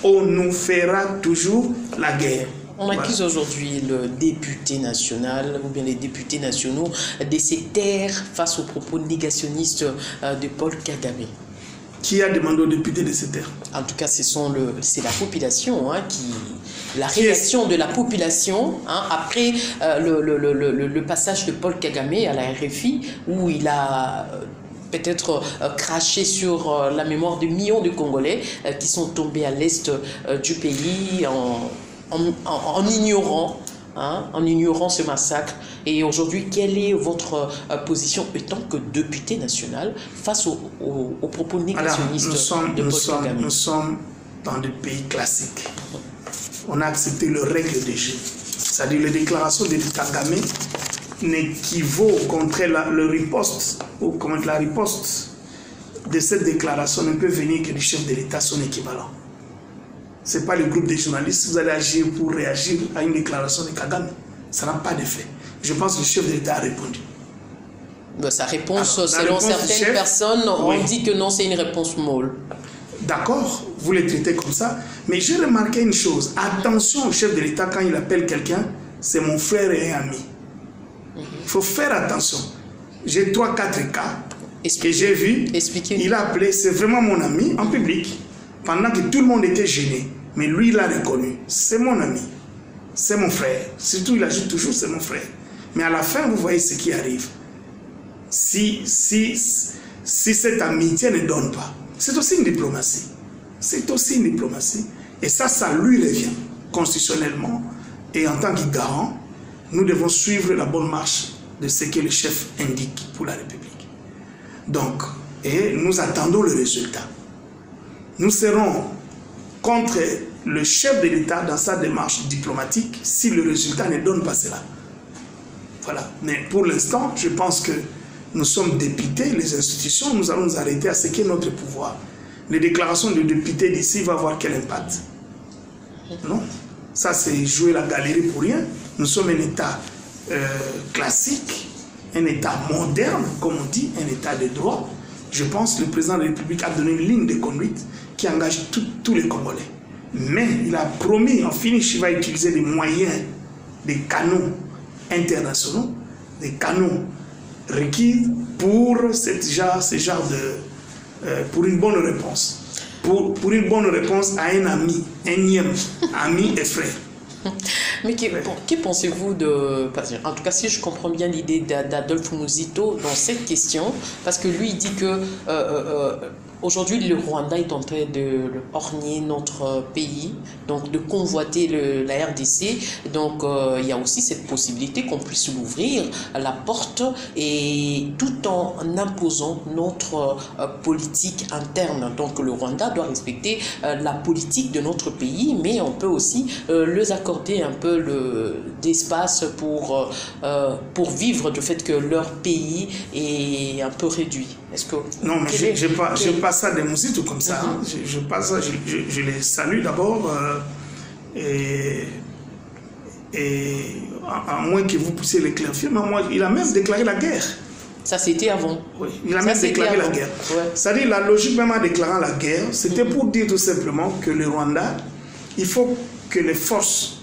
On nous fera toujours la guerre. On accuse aujourd'hui le député national, ou bien les députés nationaux, de se taire face aux propos négationnistes de Paul Kagame. Qui a demandé aux députés de se taire? En tout cas, c'est la population, la réaction de la population après le passage de Paul Kagame à la RFI, où il a peut-être craché sur la mémoire de millions de Congolais qui sont tombés à l'est du pays en ignorant ce massacre. Et aujourd'hui, quelle est votre position étant que député national face aux propos négationnistes de Paul Kagame? Nous sommes dans des pays classiques. On a accepté le règle des jeux. C'est-à-dire les déclarations de Kagame n'équivaut au contraire la riposte de cette déclaration ne peut venir que du chef de l'État, son équivalent. Ce n'est pas le groupe des journalistes, vous allez agir pour réagir à une déclaration de Kagame. Ça n'a pas d'effet. Je pense que le chef de l'État a répondu. Sa réponse, selon certaines personnes, on dit que non, c'est une réponse molle. D'accord, vous le traitez comme ça. Mais j'ai remarqué une chose. Attention au chef de l'État quand il appelle quelqu'un, c'est mon frère et un ami. Il faut faire attention. J'ai 3-4 cas que j'ai vus. Il a appelé, c'est vraiment mon ami en public, pendant que tout le monde était gêné. Mais lui, il a reconnu. C'est mon ami. C'est mon frère. Surtout, il ajoute toujours, c'est mon frère. Mais à la fin, vous voyez ce qui arrive. Si cette amitié ne donne pas, c'est aussi une diplomatie. C'est aussi une diplomatie. Et ça lui revient constitutionnellement. Et en tant que garant, nous devons suivre la bonne marche de ce que le chef indique pour la République. Donc, et nous attendons le résultat. Nous serons contre le chef de l'État dans sa démarche diplomatique si le résultat ne donne pas cela. Voilà. Mais pour l'instant, je pense que nous sommes députés, les institutions, nous allons nous arrêter à ce qu'est notre pouvoir. Les déclarations de députés d'ici vont avoir quel impact? Non. Ça, c'est jouer la galerie pour rien. Nous sommes un État classique, un État moderne, comme on dit, un État de droit. Je pense que le président de la République a donné une ligne de conduite qui engage tous les Congolais. Mais il a promis, en finish, il va utiliser des moyens, des canaux internationaux, des canaux requis pour ce genre de... pour une bonne réponse. Pour une bonne réponse à un ami, énième ami et frère. Mais que pensez-vous de... En tout cas, si je comprends bien l'idée d'Adolphe Muzito dans cette question, parce que lui, il dit que aujourd'hui, le Rwanda est en train de orner notre pays, donc de convoiter la RDC. Donc, il y a aussi cette possibilité qu'on puisse l'ouvrir à la porte, et tout en imposant notre politique interne. Donc, le Rwanda doit respecter la politique de notre pays, mais on peut aussi leur accorder un peu d'espace pour vivre, du fait que leur pays est un peu réduit. Est-ce que... Non, mais je passe ça des Muzito comme ça. Hein. Je passe ça, je les salue d'abord. Et à moins que vous puissiez l'éclaircir, mais moi, il a même déclaré la guerre. Ça, c'était avant. Oui, il a même déclaré la guerre. Ouais. C'est-à-dire, la logique même en déclarant la guerre, c'était pour dire tout simplement que le Rwanda, il faut que les forces,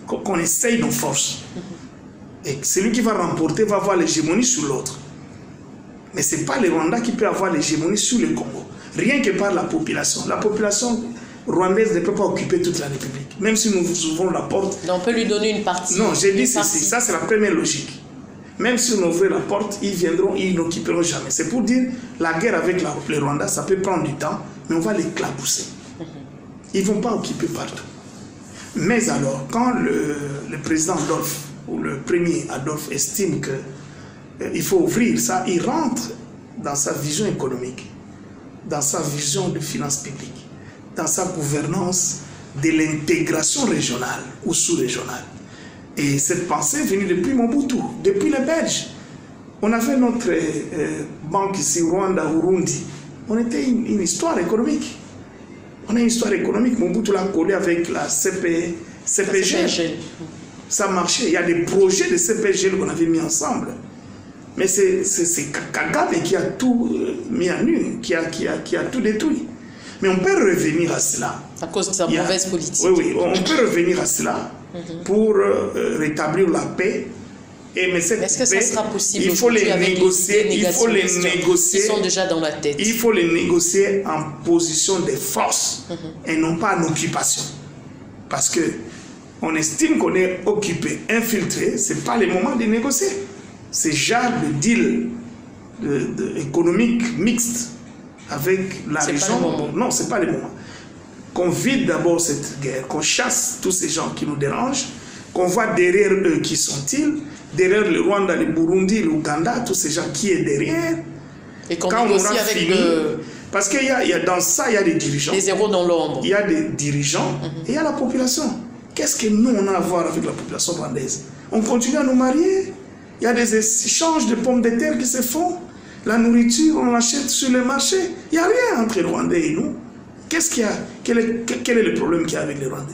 qu'on essaye nos forces. Et celui qui va remporter va avoir l'hégémonie sur l'autre. Mais ce n'est pas le Rwanda qui peut avoir l'hégémonie sur le Congo. Rien que par la population. La population rwandaise ne peut pas occuper toute la République. Même si nous ouvrons la porte... Donc on peut lui donner une partie. Non, j'ai dit ceci. Ça, c'est la première logique. Même si on ouvre la porte, ils viendront, ils n'occuperont jamais. C'est pour dire, la guerre avec le Rwanda, ça peut prendre du temps, mais on va l'éclabousser. Ils ne vont pas occuper partout. Mais alors, quand le président Adolphe, ou le premier Adolphe, estime que il faut ouvrir ça, il rentre dans sa vision économique, dans sa vision de finances publiques, dans sa gouvernance de l'intégration régionale ou sous-régionale. Et cette pensée est venue depuis Mobutu, depuis les Belges. On avait notre banque ici, Rwanda, Burundi. On était une histoire économique. On a une histoire économique. Mobutu l'a collé avec la CPG. Ça marchait. Il y a des projets de CPG qu'on avait mis ensemble. Mais c'est Kagame qui a tout mis à nu, qui a tout détruit. Mais on peut revenir à cela. À cause de sa mauvaise politique. Oui, on peut revenir à cela pour rétablir la paix. Mais cette est-ce que ça sera possible? Il faut les négocier. Il faut les négocier. Ils sont déjà dans la tête. Il faut les négocier en position de force et non pas en occupation. Parce que on estime qu'on est occupé, infiltré. Ce n'est pas le moment de négocier. C'est genre de deal économique mixte avec la région. Non, ce n'est pas le moment. Qu'on vide d'abord cette guerre, qu'on chasse tous ces gens qui nous dérangent, qu'on voit derrière eux qui sont-ils, derrière le Rwanda, le Burundi, l'Ouganda, tous ces gens qui est derrière. Et qu'on négocie avec parce qu'il y a dans ça, il y a des dirigeants. Des zéros dans l'ombre. Il y a des dirigeants et il y a la population. Qu'est-ce que nous, on a à voir avec la population rwandaise? On continue à nous marier. Il y a des échanges de pommes de terre qui se font. La nourriture, on l'achète sur le marché. Il n'y a rien entre les Rwandais et nous. Qu'est-ce qu'il y a? Quel est le problème qu'il y a avec les Rwandais?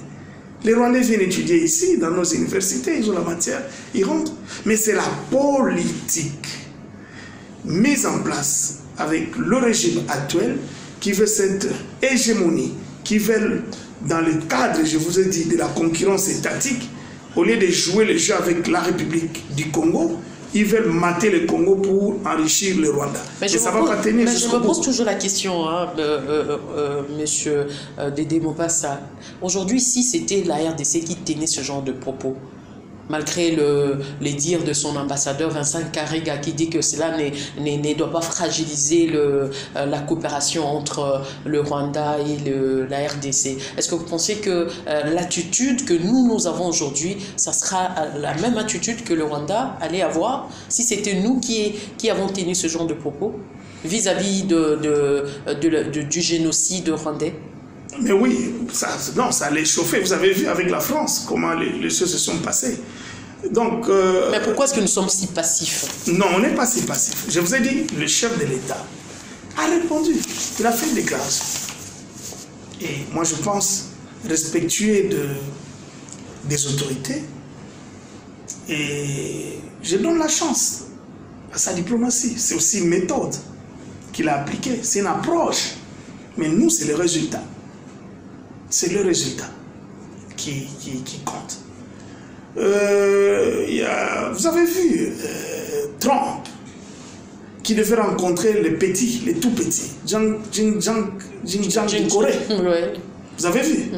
Les Rwandais viennent étudier ici, dans nos universités, ils ont la matière, ils rentrent. Mais c'est la politique mise en place avec le régime actuel qui veut cette hégémonie, qui veut, dans le cadre, je vous ai dit, de la concurrence étatique, au lieu de jouer le jeu avec la République du Congo, ils veulent mater le Congo pour enrichir le Rwanda. Mais ça va pas tenir. Mais je me pose toujours la question, monsieur Dédé Mopassa. Aujourd'hui, si c'était la RDC qui tenait ce genre de propos, malgré les dires de son ambassadeur Vincent Karega qui dit que cela ne doit pas fragiliser la coopération entre le Rwanda et la RDC. Est-ce que vous pensez que l'attitude que nous avons aujourd'hui, ça sera la même attitude que le Rwanda allait avoir si c'était nous qui avons tenu ce genre de propos vis-à-vis du génocide rwandais? Mais oui, ça allait chauffer. Vous avez vu avec la France comment les choses se sont passées. Donc, mais pourquoi est-ce que nous sommes si passifs? Non, on n'est pas si passif. Je vous ai dit, le chef de l'État a répondu. Il a fait une déclaration. Et moi, je pense respectueux des autorités. Et je donne la chance à sa diplomatie. C'est aussi une méthode qu'il a appliquée. C'est une approche. Mais nous, c'est le résultat. C'est le résultat qui compte. Vous avez vu Trump qui devait rencontrer les petits, les tout petits, Xinjiang de Corée. Ouais. Vous avez vu?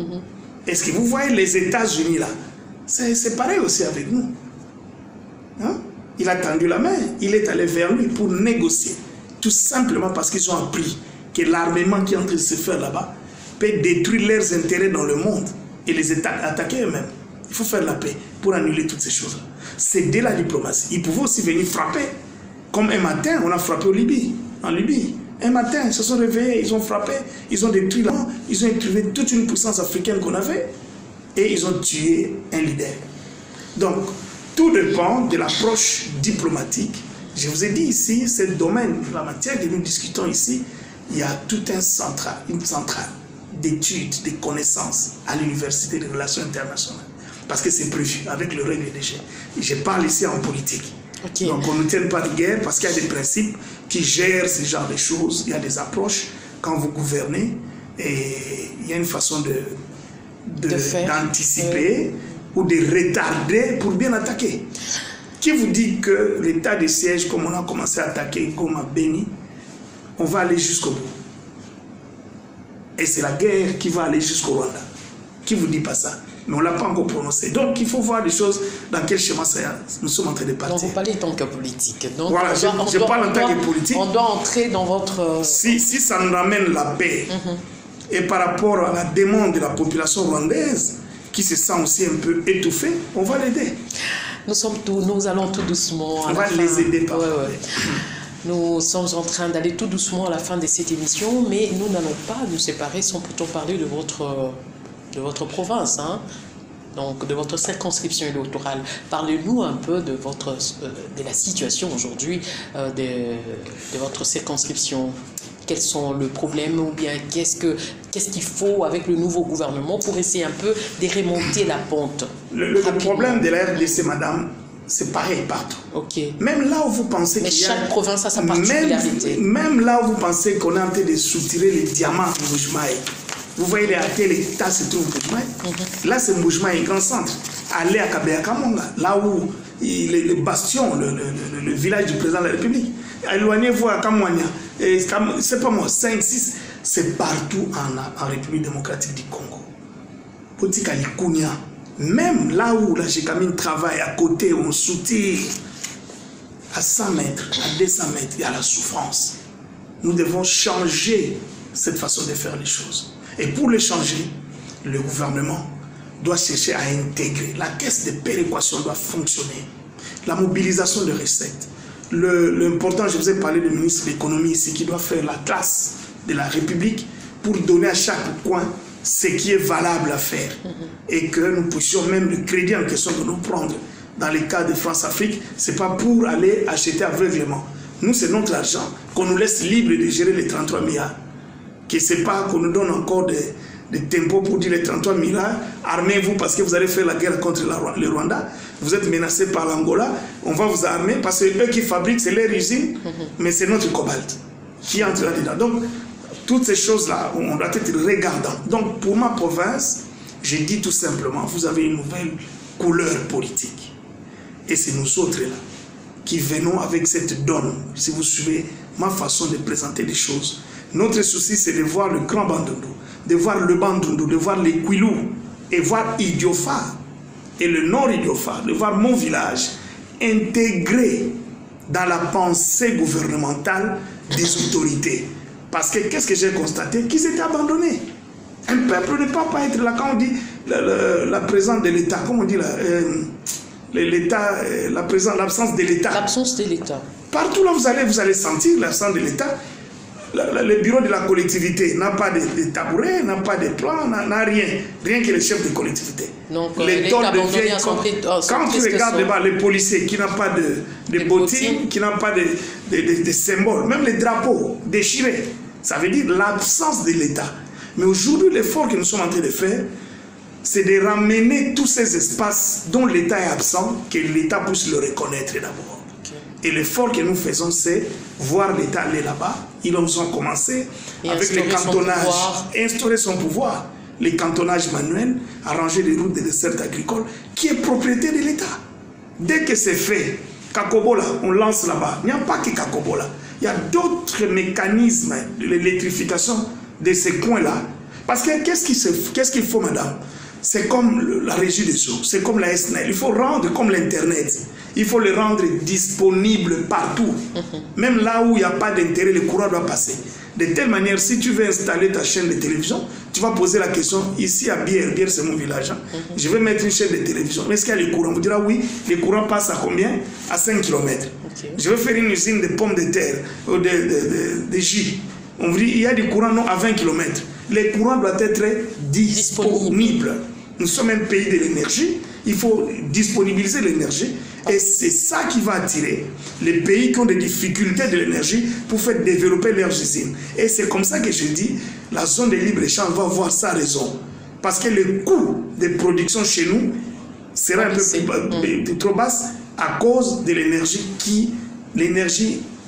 Est-ce que vous voyez les États-Unis là? C'est pareil aussi avec nous. Hein? Il a tendu la main, il est allé vers lui pour négocier. Tout simplement parce qu'ils ont appris que l'armement qui est en train de se faire là-bas peut détruire leurs intérêts dans le monde et les attaquer eux-mêmes. Il faut faire la paix pour annuler toutes ces choses-là. C'est de la diplomatie. Ils pouvaient aussi venir frapper. Comme un matin, on a frappé en Libye. Un matin, ils se sont réveillés, ils ont frappé, ils ont détruit là, ils ont étruvé toute une puissance africaine qu'on avait et ils ont tué un leader. Donc, tout dépend de l'approche diplomatique. Je vous ai dit ici, ce domaine, la matière que nous discutons ici, il y a toute une centrale d'études, de connaissances à l'Université des Relations Internationales. Parce que c'est prévu avec le règle des jeux. Je parle ici en politique. Okay. Donc on ne tient pas de guerre parce qu'il y a des principes qui gèrent ce genre de choses. Il y a des approches quand vous gouvernez et il y a une façon d'anticiper ou de retarder pour bien attaquer. Qui vous dit que l'état de siège, comme on a commencé à attaquer comme à Béni, on va aller jusqu'au bout? Et c'est la guerre qui va aller jusqu'au Rwanda. Qui vous dit pas ça? Mais on ne l'a pas encore prononcé. Donc, il faut voir des choses dans quel schéma nous sommes en train de partir. Donc, vous parlez en tant que politique. Donc, voilà, je parle en tant que politique. On doit entrer dans votre... Si ça nous ramène la paix, et par rapport à la demande de la population rwandaise, qui se sent aussi un peu étouffée, on va l'aider. Nous allons tout doucement... On va les aider par Nous sommes en train d'aller tout doucement à la fin de cette émission, mais nous n'allons pas nous séparer sans plutôt parler de votre province, hein? Donc de votre circonscription électorale. Parlez-nous un peu de la situation aujourd'hui de votre circonscription. Quels sont les problèmes ou bien qu'est-ce qu'il faut avec le nouveau gouvernement pour essayer un peu de remonter la pente? Le problème de la RDC, madame, c'est pareil partout. Okay. Même là où vous pensez qu'il y a... chaque province a sa particularité. Même là où vous pensez qu'on est en train de soutirer les diamants de Mbujimayi. Vous voyez à quel état se trouve Mbujimayi. Là, c'est Mbujimayi, un grand centre. Allez à Kabeya-Kamonga, là où le bastion, le village du président de la République. Éloignez-vous à Kamwanya. C'est pas moi, 5, 6, c'est partout en République démocratique du Congo. Potika Likunya. Même là où la Gécamine travaille à côté, on soutire à 100 mètres, à 200 mètres, il y a la souffrance. Nous devons changer cette façon de faire les choses. Et pour le changer, le gouvernement doit chercher à intégrer. La caisse de péréquation doit fonctionner. La mobilisation de recettes. L'important, je vous ai parlé du ministre de l'économie ici, qui doit faire la classe de la République pour donner à chaque coin ce qui est valable à faire. Et que nous puissions même le crédit en question de nous prendre. Dans les cas de France-Afrique, ce n'est pas pour aller acheter aveuglément. Nous, c'est notre argent qu'on nous laisse libre de gérer les 33 milliards. Que ce n'est pas qu'on nous donne encore des tempos pour dire les 33 milliards, armez-vous parce que vous allez faire la guerre contre le Rwanda, vous êtes menacé par l'Angola, on va vous armer parce que eux qui fabriquent, c'est leur usine, mais c'est notre cobalt qui entre là-dedans. Donc, toutes ces choses-là, on doit être regardant. Donc, pour ma province, j'ai dit tout simplement, vous avez une nouvelle couleur politique. Et c'est nous autres-là qui venons avec cette donne, si vous suivez ma façon de présenter les choses. Notre souci, c'est de voir le Grand Bandundu, de voir le Bandundu, de voir les Kwilu, et voir Idiofa, et le Nord Idiofa, de voir mon village intégré dans la pensée gouvernementale des autorités. Parce que qu'est-ce que j'ai constaté? Qu'ils étaient abandonnés. Un peuple ne peut pas être là. Quand on dit la présence de l'État, comment on dit là, l'État, l'absence de l'État. L'absence de l'État. Partout là vous allez sentir l'absence de l'État. le bureau de la collectivité n'a pas de tabouret, n'a pas de plan, n'a rien. Rien que les chefs de collectivité. Donc, les tôles de vieilles... Quand tu regardes les policiers qui n'ont pas de bottines, qui n'ont pas de symboles, même les drapeaux déchirés, ça veut dire l'absence de l'État. Mais aujourd'hui, l'effort que nous sommes en train de faire, c'est de ramener tous ces espaces dont l'État est absent, que l'État puisse le reconnaître d'abord. Okay. Et l'effort que nous faisons, c'est voir l'État aller là-bas. Ils ont commencé avec les cantonnages, instaurer son pouvoir, les cantonnages manuels, arranger les routes des dessertes agricoles, qui est propriété de l'État. Dès que c'est fait, Kakobola, on lance là-bas. Il n'y a pas que Kakobola. Il y a d'autres mécanismes de l'électrification de ces coins-là. Parce que qu'est-ce qu'il faut, madame? C'est comme la régie des eaux, c'est comme la SNEL. Il faut rendre comme l'Internet. Il faut le rendre disponible partout. Même là où il n'y a pas d'intérêt, le courant doit passer. De telle manière, si tu veux installer ta chaîne de télévision, tu vas poser la question, ici à Bière c'est mon village, hein. Je vais mettre une chaîne de télévision. Mais est-ce qu'il y a le courant? On vous dira oui, le courant passe à combien? À 5 km. Okay. Je vais faire une usine de pommes de terre, ou de jus. On vous dit, il y a du courant non, à 20 km. Le courant doit être disponible. Nous sommes un pays de l'énergie, il faut disponibiliser l'énergie et c'est ça qui va attirer les pays qui ont des difficultés de l'énergie pour faire développer leurs usines. Et c'est comme ça que je dis, la zone de libre-échange va avoir sa raison. Parce que le coût de production chez nous sera un peu trop basse à cause de l'énergie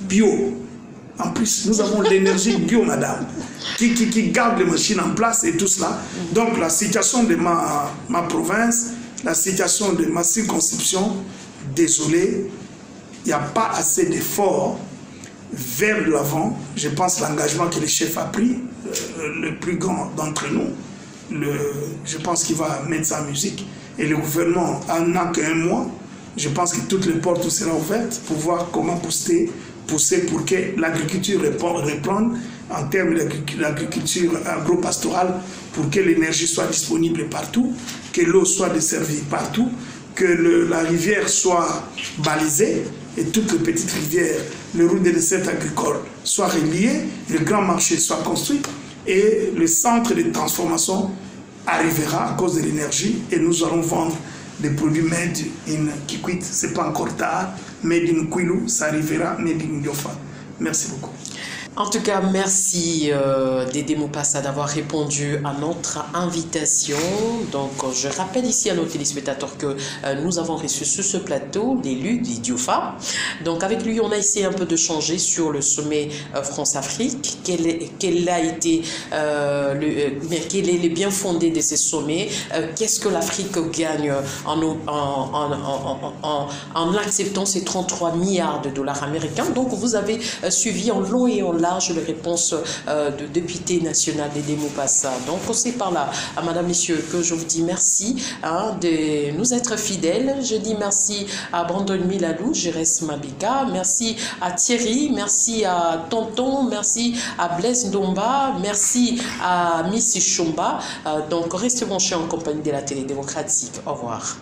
bio. En plus, nous avons l'énergie bio, madame, qui garde les machines en place et tout cela. Donc, la situation de ma province, la situation de ma circonscription, désolé, il n'y a pas assez d'efforts vers l'avant. Je pense l'engagement que le chef a pris, le plus grand d'entre nous, je pense qu'il va mettre sa musique. Et le gouvernement n'a qu'un mois. Je pense que toutes les portes seront ouvertes pour voir comment pousser pour que l'agriculture reprenne en termes d'agriculture agro-pastorale, pour que l'énergie soit disponible partout, que l'eau soit desservie partout, que la rivière soit balisée et toutes les petites rivières, les routes de dessertes agricoles soient reliées, le grand marché soit construit et le centre de transformation arrivera à cause de l'énergie et nous allons vendre des produits made in Kikwit, c'est pas encore tard, made in Kwilu, ça arrivera, made in Yofa. Merci beaucoup. En tout cas, merci Dédé Mopassa d'avoir répondu à notre invitation. Donc, je rappelle ici à nos téléspectateurs que nous avons reçu sur ce plateau l'élu d'Idiofa. Donc, avec lui, on a essayé un peu de changer sur le sommet France-Afrique. Quel est le bien fondé de ces sommets? Qu'est-ce que l'Afrique gagne en acceptant ces 33 milliards de dollars américains? Donc, vous avez suivi en long et en large les réponses de député national Dédé Mopassa. Donc, c'est par là, à madame, messieurs, que je vous dis merci de nous être fidèles. Je dis merci à Brandon Milalou, Jérès Mabika, merci à Thierry, merci à Tonton, merci à Blaise Ndomba, merci à Missy Chomba. Donc, restez branchés en compagnie de la télé démocratique. Au revoir.